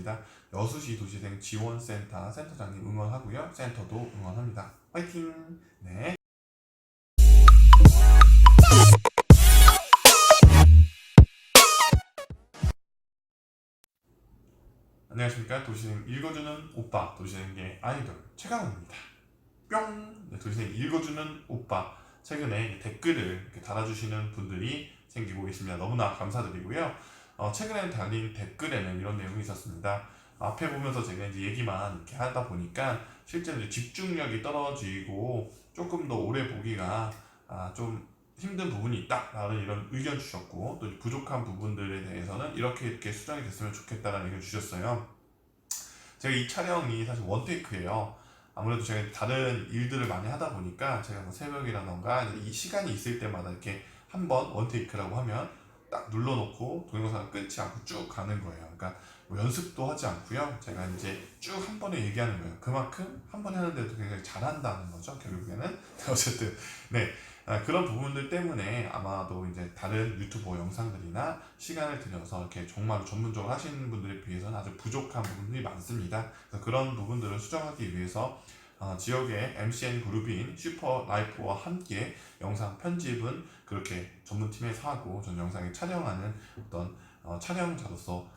있습니다. 여수시 도시재생 지원센터 센터장님 응원하고요. 센터도 응원합니다. 화이팅! 네. 안녕하십니까. 도시재생 읽어주는 오빠, 도시재생계 아이돌 최강훈입니다. 뿅! 네, 도시재생 읽어주는 오빠. 최근에 댓글을 이렇게 달아주시는 분들이 생기고 계십니다. 너무나 감사드리고요. 최근에 달린 댓글에는 이런 내용이 있었습니다. 앞에 보면서 제가 이제 얘기만 이렇게 하다 보니까 실제로 이제 집중력이 떨어지고 조금 더 오래 보기가 좀 힘든 부분이 있다라는 이런 의견 주셨고, 또 부족한 부분들에 대해서는 이렇게 수정이 됐으면 좋겠다라는 의견 주셨어요. 제가 이 촬영이 사실 원테이크예요. 아무래도 제가 다른 일들을 많이 하다 보니까 제가 뭐 새벽이라던가 이 시간이 있을 때마다 이렇게 한번 원테이크라고 하면 딱 눌러놓고 동영상을 끊지 않고 쭉 가는 거예요. 그러니까 뭐 연습도 하지 않고요. 제가 이제 쭉 한 번에 얘기하는 거예요. 그만큼 한 번에 하는데도 굉장히 잘한다는 거죠. 결국에는. 어쨌든 네. 그런 부분들 때문에 아마도 이제 다른 유튜버 영상들이나 시간을 들여서 이렇게 정말 전문적으로 하시는 분들에 비해서는 아주 부족한 부분들이 많습니다. 그래서 그런 부분들을 수정하기 위해서 지역의 MCN 그룹인 슈퍼라이프와 함께 영상 편집은 그렇게 전문팀에서 하고, 전 영상을 촬영하는 어떤 촬영자로서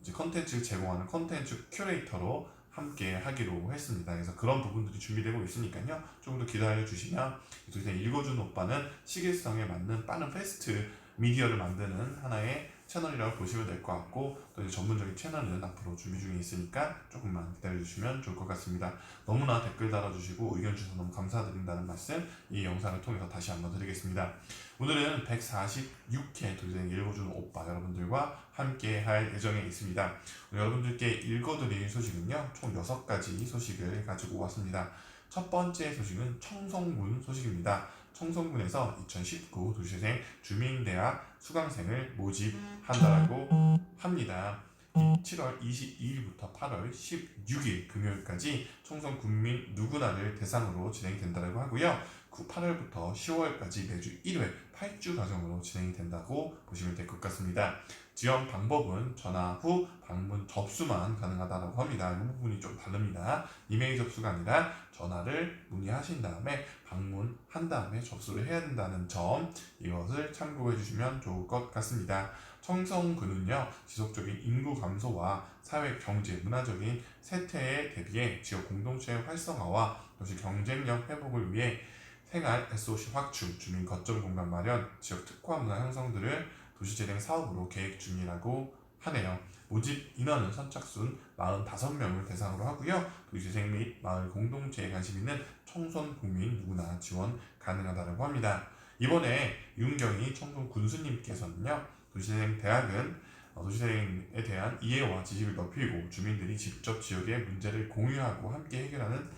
이제 컨텐츠를 제공하는 컨텐츠 큐레이터로 함께 하기로 했습니다. 그래서 그런 부분들이 준비되고 있으니까요. 조금 더 기다려 주시면 도시재생 읽어주는 오빠는 시기성에 맞는 빠른 패스트 미디어를 만드는 하나의 채널이라고 보시면 될 것 같고, 또 이제 전문적인 채널은 앞으로 준비 중에 있으니까 조금만 기다려 주시면 좋을 것 같습니다. 너무나 댓글 달아주시고 의견 주셔서 너무 감사드린다는 말씀 이 영상을 통해서 다시 한번 드리겠습니다. 오늘은 146회 도시재생 읽어주는 오빠 여러분들과 함께 할 예정에 있습니다. 여러분들께 읽어드릴 소식은요, 총 6가지 소식을 가지고 왔습니다. 첫 번째 소식은 청송군 소식입니다. 청송군에서 2019 도시재생 주민대학 수강생을 모집한다라고 합니다. 7월 22일부터 8월 16일 금요일까지 청송 군민 누구나를 대상으로 진행된다고 하고요. 8월부터 10월까지 매주 1회 8주 과정으로 진행이 된다고 보시면 될 것 같습니다. 지원 방법은 전화 후 방문 접수만 가능하다고 합니다. 이 부분이 좀 다릅니다. 이메일 접수가 아니라 전화를 문의하신 다음에 방문한 다음에 접수를 해야 된다는 점, 이것을 참고해 주시면 좋을 것 같습니다. 청송군은요, 지속적인 인구 감소와 사회, 경제, 문화적인 쇠퇴에 대비해 지역 공동체 활성화와 도시 경쟁력 회복을 위해 생활 SOC 확충, 주민 거점 공간 마련, 지역 특화 문화 형성들을 도시재생 사업으로 계획 중이라고 하네요. 모집 인원은 선착순 45명을 대상으로 하고요. 도시재생 및 마을 공동체에 관심 있는 청송 국민 누구나 지원 가능하다고 합니다. 이번에 윤경희 청송 군수님께서는요, 도시재생 대학은 도시재생에 대한 이해와 지식을 높이고 주민들이 직접 지역의 문제를 공유하고 함께 해결하는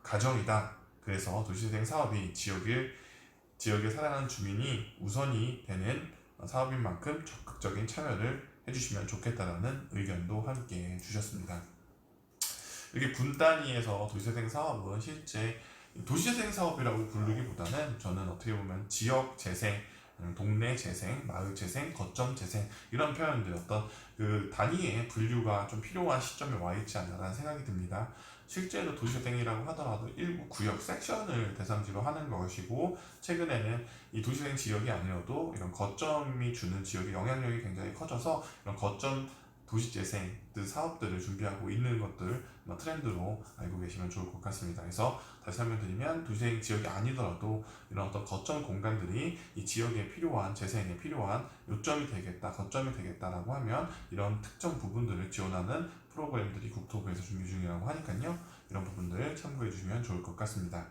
가정이다. 그래서 도시재생 사업이 지역에 살아가는 주민이 우선이 되는 사업인 만큼 적극적인 참여를 해주시면 좋겠다라는 의견도 함께 주셨습니다. 이렇게 군 단위에서 도시재생 사업은 실제 도시재생 사업이라고 부르기보다는 저는 어떻게 보면 지역 재생, 동네 재생, 마을 재생, 거점 재생, 이런 표현들, 어떤 그 단위의 분류가 좀 필요한 시점에 와 있지 않나라는 생각이 듭니다. 실제로 도시재생이라고 하더라도 일부 구역, 섹션을 대상지로 하는 것이고, 최근에는 이 도시재생 지역이 아니어도 이런 거점이 주는 지역의 영향력이 굉장히 커져서 이런 거점 도시재생 사업들을 준비하고 있는 것들 트렌드로 알고 계시면 좋을 것 같습니다. 그래서 다시 설명드리면, 도시재생 지역이 아니더라도 이런 어떤 거점 공간들이 이 지역에 필요한 재생에 필요한 요점이 되겠다, 거점이 되겠다라고 하면 이런 특정 부분들을 지원하는 프로그램들이 국토부에서 준비 중이라고 하니까요. 이런 부분들 참고해 주시면 좋을 것 같습니다.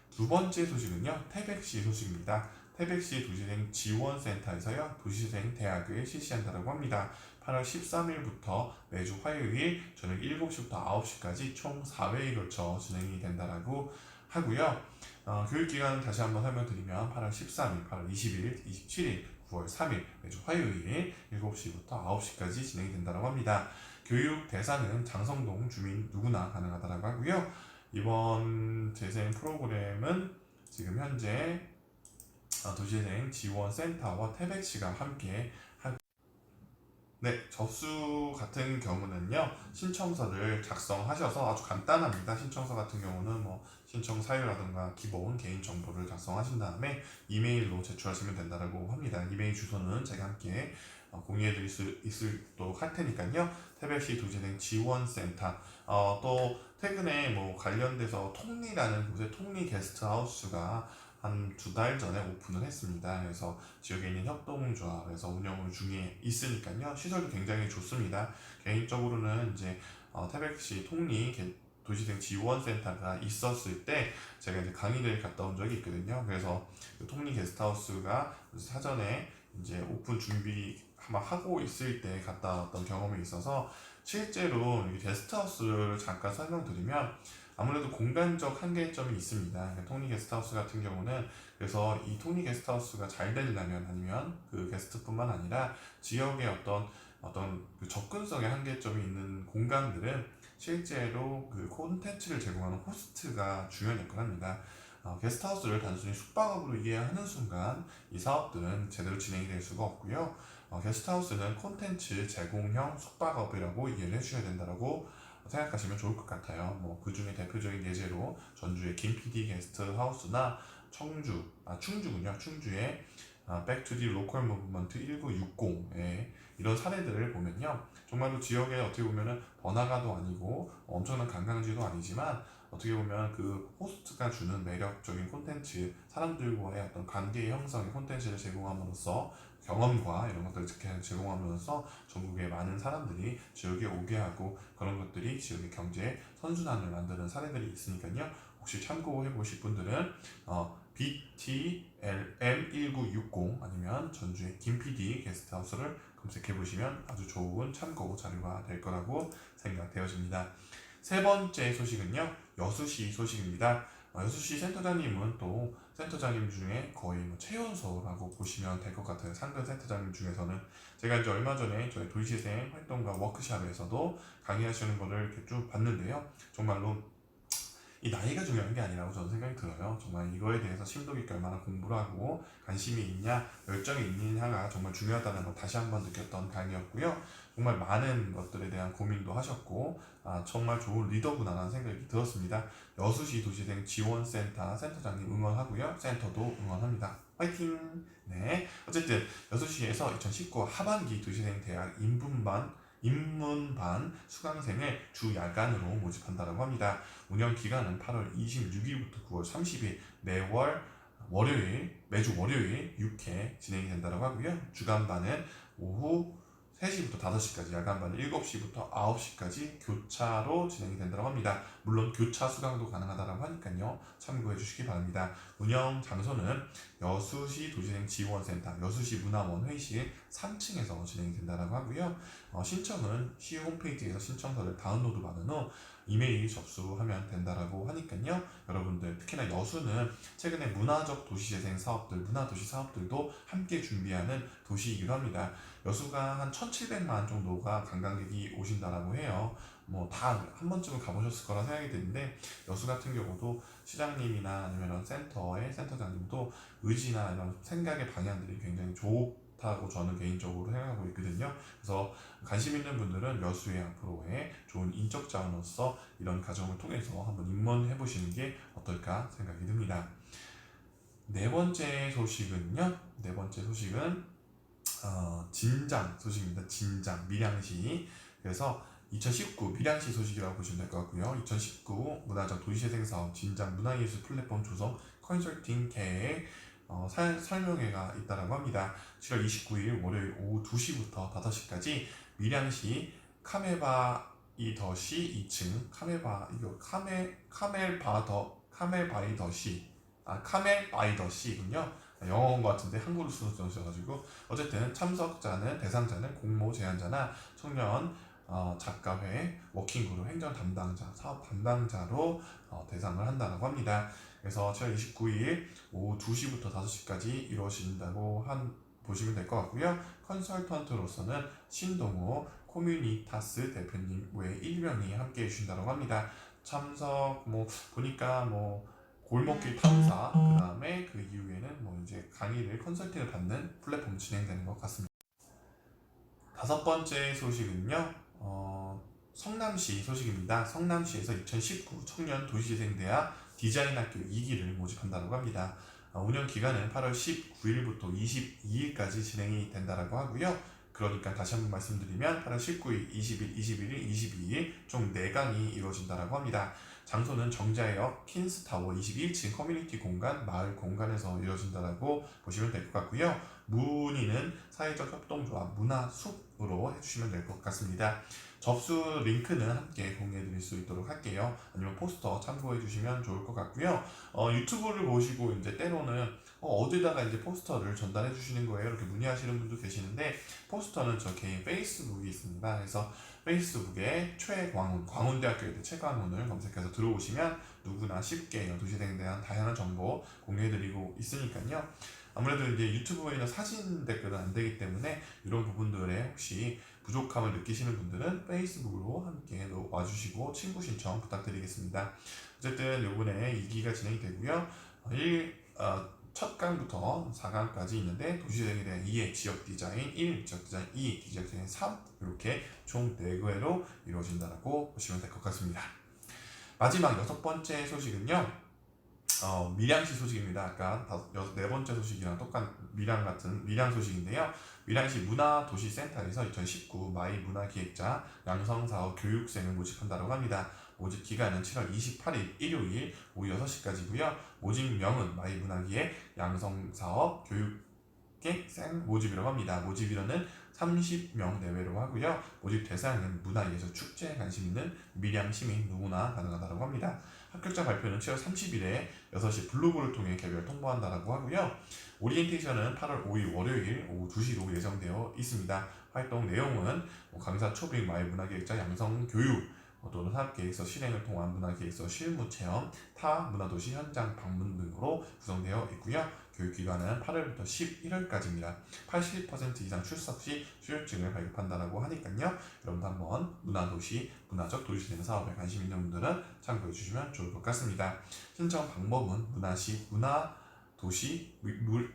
두 번째 소식은요, 태백시 소식입니다. 태백시 도시재생 지원센터에서요, 도시재생 대학을 실시한다고 합니다. 8월 13일부터 매주 화요일 저녁 7시부터 9시까지 총 4회에 걸쳐 진행이 된다고 하고요. 교육기간은 다시 한번 설명드리면 8월 13일, 8월 20일, 27일, 9월 3일 매주 화요일 7시부터 9시까지 진행이 된다고 합니다. 교육 대상은 장성동 주민 누구나 가능하다고 하고요. 이번 재생 프로그램은 지금 현재 도시재생 지원센터와 태백시가 함께 네, 접수 같은 경우는요, 신청서를 작성하셔서 아주 간단합니다. 신청서 같은 경우는 뭐 신청 사유라든가 기본 개인 정보를 작성하신 다음에 이메일로 제출하시면 된다고 합니다. 이메일 주소는 제가 함께 공유해 드릴 수 있도록 할 테니까요. 태백시 도시재생 지원센터, 또 최근에 뭐 관련돼서 톡리라는 곳에 톡리 게스트하우스가 한 2달 전에 오픈을 했습니다. 그래서 지역에 있는 협동조합에서 운영을 중에 있으니까요. 시설도 굉장히 좋습니다. 개인적으로는 이제 태백시 통리 도시생 지원센터가 있었을 때 제가 이제 강의를 갔다 온 적이 있거든요. 그래서 그 통리 게스트하우스가 사전에 이제 오픈 준비 아마 하고 있을 때 갔다 왔던 경험이 있어서 실제로 이 게스트하우스를 잠깐 설명드리면 아무래도 공간적 한계점이 있습니다. 그러니까 통리 게스트하우스 같은 경우는 그래서 이 통리 게스트하우스가 잘 되려면 아니면 그 게스트뿐만 아니라 지역의 어떤 그 접근성의 한계점이 있는 공간들은 실제로 그 콘텐츠를 제공하는 호스트가 중요한 역할을 합니다. 게스트하우스를 단순히 숙박업으로 이해하는 순간 이 사업들은 제대로 진행이 될 수가 없고요. 게스트하우스는 콘텐츠 제공형 숙박업이라고 이해를 해주셔야 된다고 생각하시면 좋을 것 같아요. 뭐 그 중에 대표적인 예제로 전주의 김PD 게스트하우스나 충주군요. 충주의 백투디 로컬 무브먼트 1960의 이런 사례들을 보면요. 정말로 지역에 어떻게 보면은 번화가도 아니고 엄청난 관광지도 아니지만 어떻게 보면 그 호스트가 주는 매력적인 콘텐츠, 사람들과의 어떤 관계 형성의 콘텐츠를 제공함으로써 경험과 이런 것들을 제공함으로써 전국의 많은 사람들이 지역에 오게 하고 그런 것들이 지역의 경제 선순환을 만드는 사례들이 있으니까요. 혹시 참고해 보실 분들은 BTLM1960 아니면 전주의 김PD 게스트하우스를 검색해 보시면 아주 좋은 참고 자료가 될 거라고 생각되어집니다. 세 번째 소식은요, 여수시 소식입니다. 여수시 센터장님은 또 센터장님 중에 거의 뭐 최연소라고 보시면 될 것 같아요. 상근 센터장님 중에서는 제가 이제 얼마 전에 저희 도시재생 활동가 워크샵에서도 강의하시는 거를 이렇게 쭉 봤는데요. 정말로 이 나이가 중요한 게 아니라고 저는 생각이 들어요. 정말 이거에 대해서 심도 깊게 얼마나 공부를 하고 관심이 있냐, 열정이 있느냐가 정말 중요하다는 걸 다시 한번 느꼈던 강의였고요. 정말 많은 것들에 대한 고민도 하셨고, 정말 좋은 리더구나라는 생각이 들었습니다. 여수시 도시생 지원센터 센터장님 응원하고요. 센터도 응원합니다. 화이팅! 네. 어쨌든 여수시에서 2019 하반기 도시생 대학 인문반 수강생을 주 야간으로 모집한다고 합니다. 운영 기간은 8월 26일부터 9월 30일 매주 월요일 6회 진행이 된다고 하고요. 주간반은 오후 3시부터 5시까지, 야간반은 7시부터 9시까지 교차로 진행이 된다고 합니다. 물론 교차 수강도 가능하다고 하니까요. 참고해 주시기 바랍니다. 운영 장소는 여수시 도시생 지원센터, 여수시 문화원 회의실 3층에서 진행이 된다고 하고요. 신청은 시 홈페이지에서 신청서를 다운로드 받은 후 이메일 접수하면 된다고 하니까요. 여러분들 특히나 여수는 최근에 문화적 도시재생 사업들, 문화도시 사업들도 함께 준비하는 도시이기도 합니다. 여수가 한 1,700만 정도가 관광객이 오신다라고 해요. 뭐 다 한 번쯤은 가보셨을 거라 생각이 드는데 여수 같은 경우도 시장님이나 아니면 센터의 센터장님도 의지나 이런 생각의 방향들이 굉장히 좋다고 저는 개인적으로 생각하고 있거든요. 그래서 관심 있는 분들은 여수의 앞으로의 좋은 인적 자원으로서 이런 과정을 통해서 한번 입문해 보시는 게 어떨까 생각이 듭니다. 네 번째 소식은요. 네 번째 소식은 진장 소식입니다. 진장 밀양시. 그래서 2019 밀양시 소식이라고 보시면 될 것 같고요. 2019 문화적 도시재생 사업 진장 문화예술 플랫폼 조성 컨설팅 계획 설명회가 있다라고 합니다. 7월 29일 월요일 오후 2시부터 5시까지 밀양시 카멜바이더시 2층 카멜바이더시군요. 영어인 것 같은데 한글로 쓰셔가지고 어쨌든 대상자는 공모 제안자나 청년 작가회, 워킹그룹, 행정 담당자, 사업 담당자로 대상을 한다고 합니다. 그래서 7월 29일 오후 2시부터 5시까지 이루어진다고 보시면 될 것 같고요. 컨설턴트로서는 신동호 코뮤니타스 대표님 외 1명이 함께 해주신다고 합니다. 참석 보니까 골목길 탐사, 그 다음에 그 이후에는 이제 강의를 컨설팅을 받는 플랫폼 진행되는 것 같습니다. 다섯 번째 소식은요. 성남시 소식입니다. 성남시에서 2019 청년 도시재생대학 디자인학교 2기를 모집한다고 합니다. 운영 기간은 8월 19일부터 22일까지 진행이 된다고 하고요. 그러니까 다시 한번 말씀드리면 8월 19일, 20일, 21일, 22일 총 4강이 이루어진다고 합니다. 장소는 정자역 킨스타워 22층 커뮤니티 공간, 마을 공간에서 이루어진다고 보시면 될 것 같고요. 문의는 사회적 협동조합 문화숲으로 해주시면 될 것 같습니다. 접수 링크는 함께 공유해 드릴 수 있도록 할게요. 아니면 포스터 참고해 주시면 좋을 것 같고요. 유튜브를 보시고 이제 때로는 어디다가 이제 포스터를 전달해 주시는 거예요. 이렇게 문의하시는 분도 계시는데, 포스터는 저 개인 페이스북이 있습니다. 그래서 페이스북에 최광훈, 광운대학교의 최광훈을 검색해서 들어오시면 누구나 쉽게 도시재생에 대한 다양한 정보 공유해 드리고 있으니까요. 아무래도 이제 유튜브에는 사진 댓글은 안 되기 때문에 이런 부분들에 혹시 부족함을 느끼시는 분들은 페이스북으로 함께 와주시고 친구 신청 부탁드리겠습니다. 어쨌든 요번에 2기가 진행이 되고요. 첫 강부터 4강까지 있는데 도시재생에 대한 2의 지역 디자인 1, 지역 디자인 2, 지역 디자인 3 이렇게 총 4개로 이루어진다고 보시면 될 것 같습니다. 마지막 6번째 소식은요. 밀양시 소식입니다. 아까 4번째 소식이랑 똑같은 밀양 소식인데요. 밀양시 문화도시센터에서 2019 마이 문화기획자 양성사업 교육생을 모집한다고 합니다. 모집 기간은 7월 28일 일요일 오후 6시까지고요. 모집명은 마이 문화기획 양성사업 교육생 모집이라고 합니다. 모집 인원은 30명 내외로 하고요. 모집 대상은 문화예술 축제에 관심 있는 밀양 시민 누구나 가능하다고 합니다. 합격자 발표는 7월 30일에 6시 블로그를 통해 개별 통보한다고 하고요. 오리엔테이션은 8월 5일 월요일 오후 2시로 예정되어 있습니다. 활동 내용은 강사 초빙 마을 문화기획자 양성 교육 또는 사업계획서 실행을 통한 문화기획서 실무체험, 타 문화도시 현장 방문 등으로 구성되어 있고요. 교육기간은 8월부터 11월까지입니다. 80% 이상 출석 시 수료증을 발급한다고 하니까요. 여러분도 한번 문화도시, 문화적 도시재생 사업에 관심 있는 분들은 참고해 주시면 좋을 것 같습니다. 신청 방법은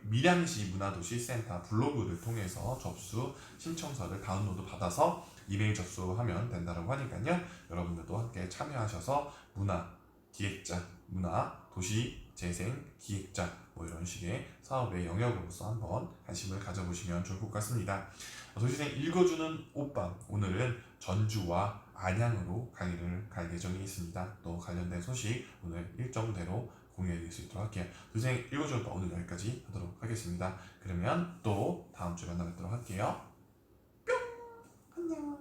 밀양시 문화도시센터 블로그를 통해서 접수 신청서를 다운로드 받아서 이메일 접수하면 된다고 하니까요. 여러분들도 함께 참여하셔서 문화기획자, 문화도시재생 기획자 이런 식의 사업의 영역으로서 한번 관심을 가져보시면 좋을 것 같습니다. 도시재생 읽어주는 오빠, 오늘은 전주와 안양으로 강의를 갈 예정이 있습니다. 또 관련된 소식 오늘 일정대로 공유해드릴 수 있도록 할게요. 도시재생 읽어주는 오빠 오늘 여기까지 하도록 하겠습니다. 그러면 또 다음 주에 만나 뵙도록 할게요. 뿅! 안녕!